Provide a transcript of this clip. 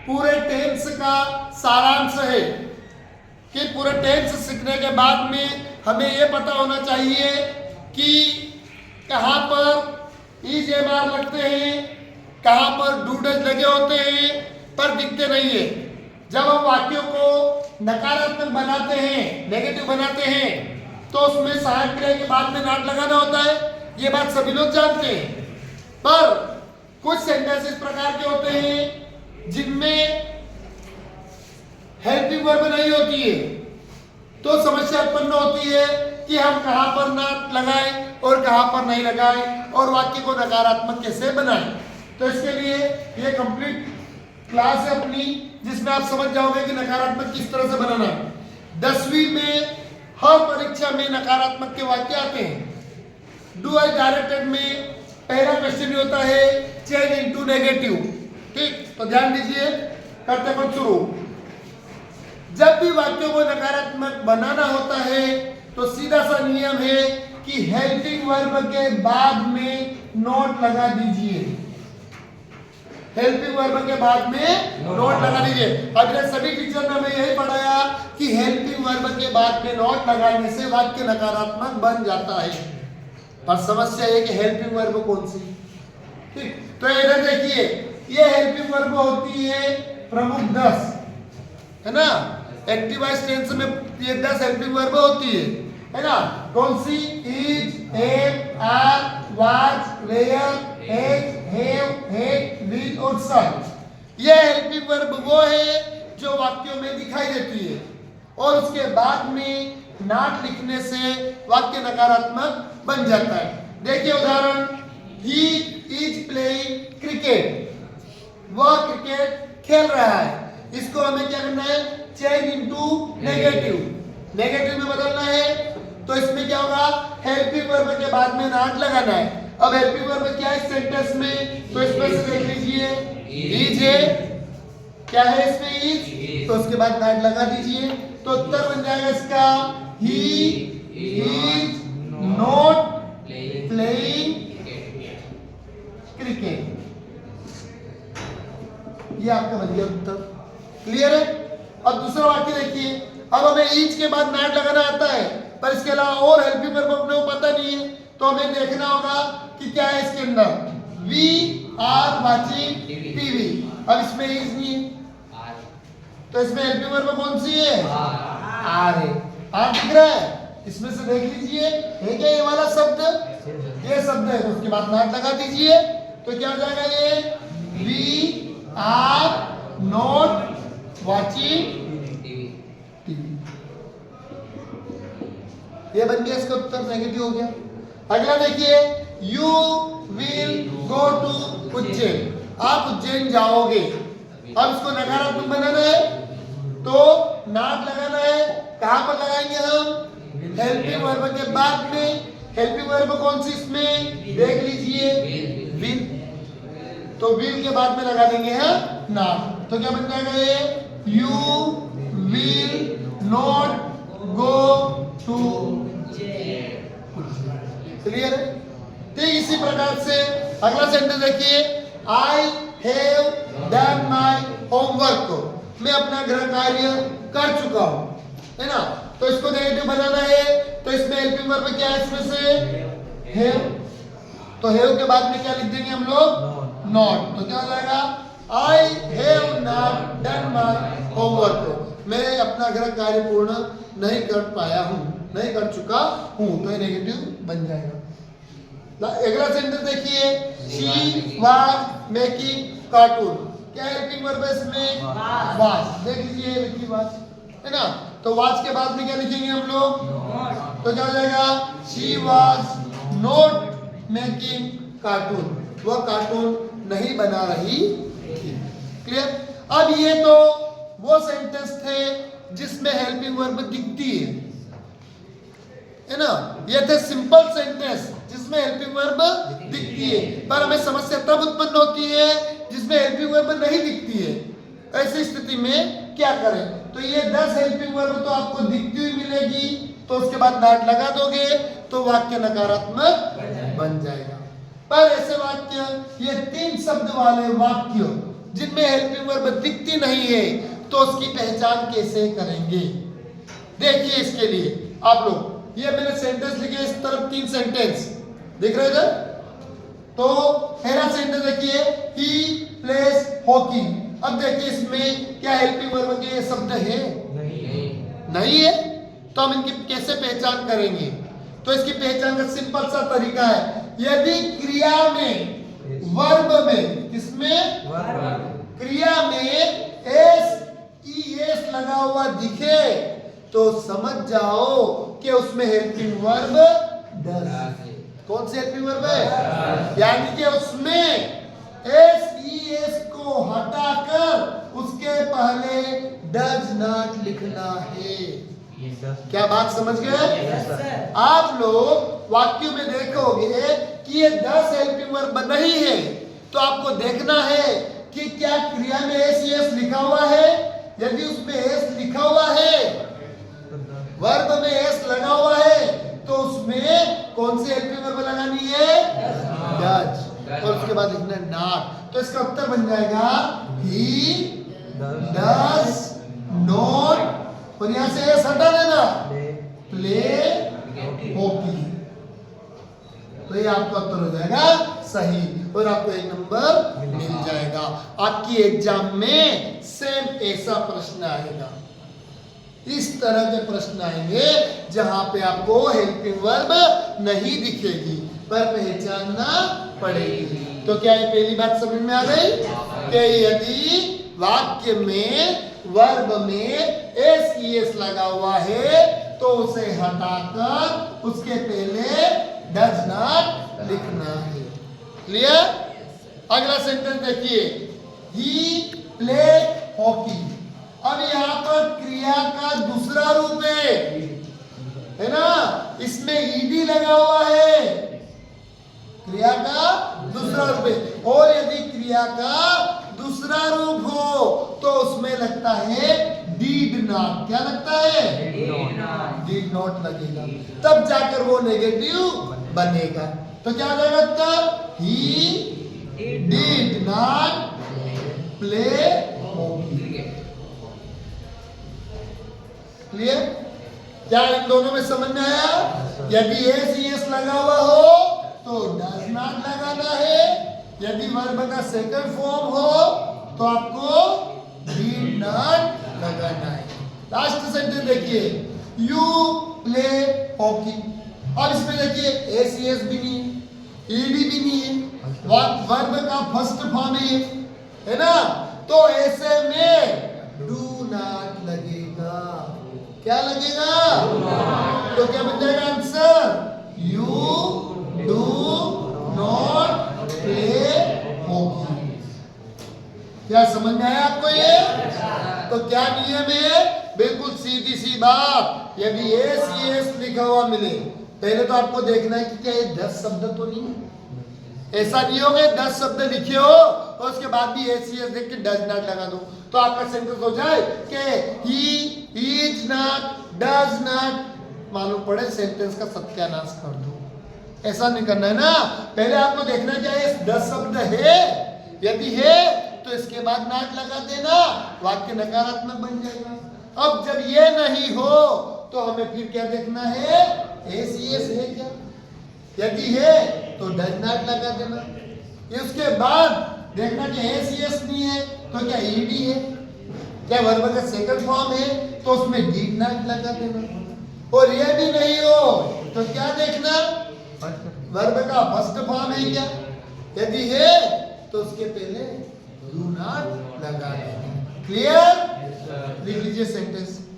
पूरे टेंस का सारांश है कि पूरे टेंस सीखने के बाद में हमें ये पता होना चाहिए कि कहाँ पर इज एम आर लगते हैं, कहाँ पर डूडज लगे होते हैं, पर दिखते नहीं है। जब हम वाक्यों को नकारात्मक बनाते हैं, नेगेटिव बनाते हैं, तो उसमें सहायक क्रिया के बाद में नॉट लगाना होता है। ये बात सभी लोग जानते हैं। पर कुछ सेंटेंस इस प्रकार के होते हैं जिनमें हेल्पिंग वर्ब नहीं होती है, तो समस्या उत्पन्न होती है कि हम कहां पर नॉट लगाएं और कहां पर नहीं लगाएं और वाक्य को नकारात्मक कैसे बनाएं। तो इसके लिए ये कंप्लीट क्लास है अपनी, जिसमें आप समझ जाओगे कि नकारात्मक किस तरह से बनाना है। 10वीं में हर परीक्षा में नकारात्मक के वाक्य आते हैं। डू आई डायरेक्टेड में पहला क्वेश्चन होता है चेंज इनटू नेगेटिव। ठीक, तो ध्यान दीजिए, करते हैं शुरू। जब भी वाक्यों को नकारात्मक बनाना होता है तो सीधा सा नियम है कि हेल्पिंग वर्ब के बाद में नॉट लगा दीजिए। हेल्पिंग वर्ब के बाद में नॉट लगा दीजिए। अब सभी टीचर ने हमें यही पढ़ाया कि हेल्पिंग वर्ब के बाद में नॉट लगाने से वाक्य नकारात्मक बन जाता है। पर समस्या है कि हेल्पिंग वर्ब कौन सी। ठीक, तो इधर देखिए, ये हेल्पिंग वर्ब होती है प्रमुख 10, है ना। एक्टिव वॉइस टेंस में ये 10 हेल्पिंग वर्ब होती है ना। कौन सी? Is, am, are, was, were, has, have, had, will और सच। ये हेल्पिंग वर्ब वो है जो वाक्यों में दिखाई देती है और उसके बाद में नॉट लिखने से वाक्य नकारात्मक बन जाता है। देखिए उदाहरण, ही इज प्लेइंग क्रिकेट। वह क्रिकेट खेल रहा है। इसको हमें क्या करना है? Change into negative. नेगेटिव में बदलना है, तो इसमें क्या होगा? हेल्पिंग वर्ब के बाद में नॉट लगाना है। अब हेल्पिंग वर्ब क्या है इस सेंटेंस में? तो इसमें से देख लीजिए, इज है, क्या है इसमें? इज, तो उसके बाद नॉट लगा दीजिए, तो उत्तर बन जाएगा इसका he is not playing cricket. ये आपका बन गया उत्तर। क्लियर है? अब दूसरा वाक्य देखिए। अब हमें ईच के बाद नॉट लगाना आता है, पर इसके अलावा और हेल्पिंग वर्ब अपने को पता नहीं है, तो हमें देखना होगा कि क्या है इसके अंदर। We are watching TV. अब इसमें इज नहीं है, तो इसमें हेल्पिंग वर्ब कौन सी है? आर है। आर दिख रहा है? इसमें से देख लीजिए, है क्या ये वाला शब्द? ये शब्द है, तो उसके बाद नॉट लगा दीजिए, तो क्या हो जाएगा ये? We are not watching TV. ये बन गया इसका उत्तर, नेगेटिव हो गया। अगला देखिए, you will go to Ujjain. आप उज्जैन जाओगे। अब इसको नकारात्मक बनाना है, तो नॉट लगाना है। कहां पर लगाएंगे हम? हेल्पिंग वर्ब के बाद में। हेल्पिंग वर्ब कौन सी इसमें? देख लीजिए, विल, तो विल के बाद में लगा देंगे हम नॉट, तो क्या बन जाएगा ये? You will not go to. Clear है? ठीक, इसी प्रकार से अगला सेंटेंस देखिए, I have done my homework. मैं अपना गृह कार्य कर चुका हूं, है ना। तो इसको नेगेटिव बनाना है, तो इसमें हेल्पिंग वर्ब क्या है इसमें से? हैव। तो हैव के बाद में क्या लिख देंगे हम लोग? नॉट। तो क्या हो जाएगा? I have not done my homework. मैं अपना गृह कार्य पूर्ण नहीं कर पाया हूं, नहीं कर चुका हूं, तो ये नेगेटिव बन जाएगा। अगला सेंटेंस देखिए, शी वाज मेकिंग कार्टून। क्या हेल्पिंग वर्ब है इसमें? वाज। देख लीजिए लिखी वाज, है ना। तो वाज के बाद में क्या लिखेंगे हम लोग? तो क्या हो जाएगा? She was not making cartoon. वह कार्टून नहीं बना रही थी। क्लियर? अब ये तो वो सेंटेंस थे जिसमें हेल्पिंग वर्ब दिखती है ना। ये थे सिंपल सेंटेंस जिसमें हेल्पिंग वर्ब दिखती है, पर हमें समस्या तब उत्पन्न होती है जिसमें हेल्पिंग वर्ब नहीं दिखती है। ऐसी स्थिति में क्या करें? तो ये 10 हेल्पिंग वर्ब तो आपको दिखती हुई मिलेगी, तो उसके बाद नॉट लगा दोगे तो वाक्य नकारात्मक बन जाएगा। पर ऐसे वाक्य, ये 3 शब्द वाले वाक्य जिनमें हेल्पिंग वर्ब दिखती नहीं है, तो उसकी पहचान कैसे करेंगे? देखिए इसके लिए आप लोग, ये मैंने सेंटेंस लिखे, इस तरफ 3 सेंटेंस दिख रहे थे। तो पहला सेंटेंस देखिए, ही प्लेस हॉकी। अब देखिए इसमें क्या हेल्पिंग वर्ब के शब्द है? नहीं है। तो हम इनकी कैसे पहचान करेंगे? तो इसकी पहचान का सिंपल सा तरीका है, यदि क्रिया में, वर्ब में, किसमें? क्रिया में एस लगा हुआ दिखे तो समझ जाओ कि उसमें हेल्पिंग वर्ब डज। कौन सी हेल्पिंग वर्ब है? यानी कि उसमें एस को हटाकर उसके पहले डज नॉट लिखना है। क्या बात समझ गए? आप लोग वाक्य में देखोगे कि ये 10 हेल्पिंग वर्ब नहीं है, तो आपको देखना है कि क्या क्रिया में एस लिखा हुआ है। यदि उसमें एस लिखा हुआ है, वर्ब में एस लगा हुआ है, तो उसमें कौन सी हेल्पिंग वर्ब लगानी है? डज। और उसके बाद लिखना है नॉट। तो इसका उत्तर बन जाएगा ही डज नॉट, और यहां से एस हटा देना, प्ले हॉकी। तो ये आपका उत्तर हो जाएगा सही, और आपको 1 नंबर मिल जाएगा। आपकी एग्जाम में सेम ऐसा प्रश्न आएगा, इस तरह के प्रश्न आएंगे जहां पे आपको हेल्पिंग वर्ब नहीं दिखेगी पर पहचानना पड़ेगी। तो क्या ये पहली बात समझ में आ गई कि यदि वाक्य में वर्ब में एस लगा हुआ है तो उसे हटाकर उसके पहले डज नॉट लिखना है। क्लियर? अगला सेंटेंस देखिए, ही प्ले हॉकी। अब यहाँ पर क्रिया का दूसरा रूप है ना, इसमें ईडी लगा हुआ है, क्रिया का दूसरा रूप है। और यदि क्रिया का दूसरा रूप हो तो उसमें लगता है डीड नॉट। क्या लगता है? डीड नॉट लगेगा, तब जाकर वो नेगेटिव बनेगा। तो क्या हो जाएगा उत्तर? He did not play hockey. Clear? क्या इन दोनों में समझ में आया? यदि एस लगा हुआ हो तो डज नॉट लगाना है, यदि वर्ब का सेकंड फॉर्म हो तो आपको डिड नॉट लगाना है। लास्ट सेंटेंस देखिए, यू प्ले हॉकी। अब इसमें देखिए एस भी नहीं है, ईडी भी नहीं है, वर्ब का फर्स्ट फॉर्म है ना, तो ऐसे में डू नॉट लगेगा। क्या लगेगा? तो क्या बन जाएगा answer? You do not play hockey. क्या समझ में आया आपको ये? तो क्या नियम है? बिल्कुल सीधी सी बात, यदि एस लिखा हुआ मिले, पहले तो आपको देखना है कि क्या ये 10 शब्द तो नहीं है। ऐसा नहीं होगा 10 शब्द लिखे हो और उसके बाद भी एस देख के डज नॉट लगा दो, तो आपका सेंटेंस हो जाए कि he is not, does not, मालूम पड़े सेंटेंस का सत्यानाश कर दो। ऐसा नहीं करना है ना, पहले आपको देखना है क्या ये 10 शब्द है, यदि है तो इसके बाद नॉट लगा देना, वाक्य नकारात्मक बन जाएगा। अब जब ये नहीं हो तो हमें फिर क्या देखना है? एस है क्या, यदि है तो डज नॉट लगा देना। ये उसके बाद देखना कि एस नहीं है तो क्या ईडी है, क्या वर्ब का सेकंड फॉर्म है तो उसमें डीड नॉट लगा देना। और ये भी नहीं हो तो क्या देखना? वर्ब का फर्स्ट फॉर्म है क्या, यदि है तो उसके पहले डू नॉट लगा देना। क्लियर? लिख लीजिए सेंटेंस।